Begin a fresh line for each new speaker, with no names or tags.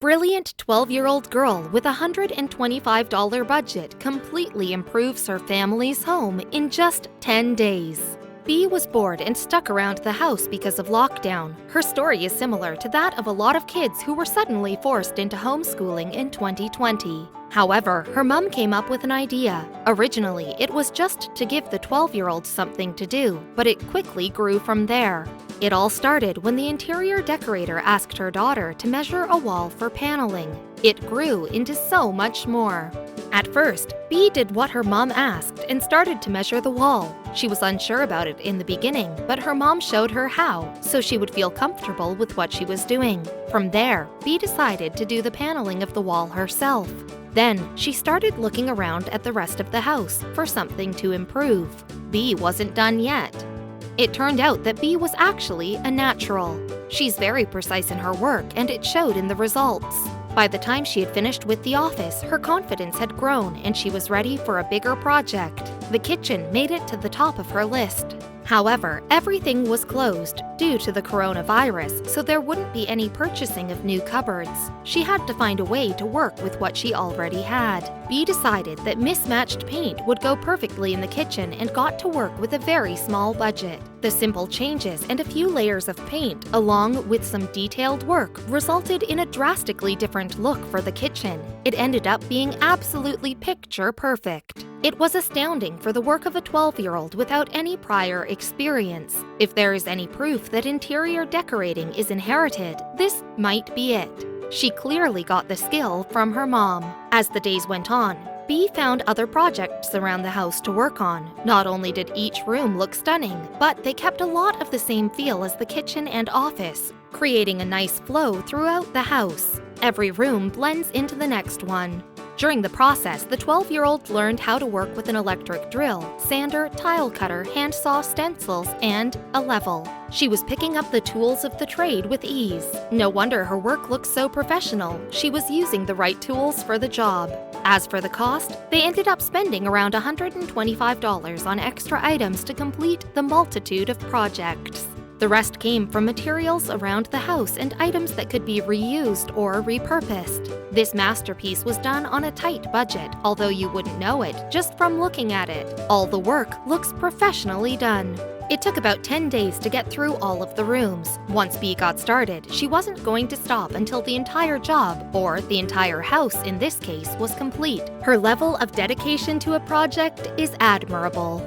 Brilliant 12-year-old girl with a $125 budget completely improves her family's home in just 10 days. Bea was bored and stuck around the house because of lockdown. Her story is similar to that of a lot of kids who were suddenly forced into homeschooling in 2020. However, her mom came up with an idea. Originally, it was just to give the 12-year-old something to do, but it quickly grew from there. It all started when the interior decorator asked her daughter to measure a wall for paneling. It grew into so much more. At first, Bea did what her mom asked and started to measure the wall. She was unsure about it in the beginning, but her mom showed her how, so she would feel comfortable with what she was doing. From there, Bea decided to do the paneling of the wall herself. Then, she started looking around at the rest of the house for something to improve. Bea wasn't done yet. It turned out that Bea was actually a natural. She's very precise in her work, and it showed in the results. By the time she had finished with the office, her confidence had grown and she was ready for a bigger project. The kitchen made it to the top of her list. However, everything was closed due to the coronavirus, so there wouldn't be any purchasing of new cupboards. She had to find a way to work with what she already had. Bea decided that mismatched paint would go perfectly in the kitchen and got to work with a very small budget. The simple changes and a few layers of paint, along with some detailed work, resulted in a drastically different look for the kitchen. It ended up being absolutely picture perfect. It was astounding for the work of a 12-year-old without any prior experience. If there is any proof that interior decorating is inherited, this might be it. She clearly got the skill from her mom. As the days went on, Bea found other projects around the house to work on. Not only did each room look stunning, but they kept a lot of the same feel as the kitchen and office, creating a nice flow throughout the house. Every room blends into the next one. During the process, the 12-year-old learned how to work with an electric drill, sander, tile cutter, handsaw, stencils, and a level. She was picking up the tools of the trade with ease. No wonder her work looked so professional. She was using the right tools for the job. As for the cost, they ended up spending around $125 on extra items to complete the multitude of projects. The rest came from materials around the house and items that could be reused or repurposed. This masterpiece was done on a tight budget, although you wouldn't know it just from looking at it. All the work looks professionally done. It took about 10 days to get through all of the rooms. Once Bea got started, she wasn't going to stop until the entire job, or the entire house in this case, was complete. Her level of dedication to a project is admirable.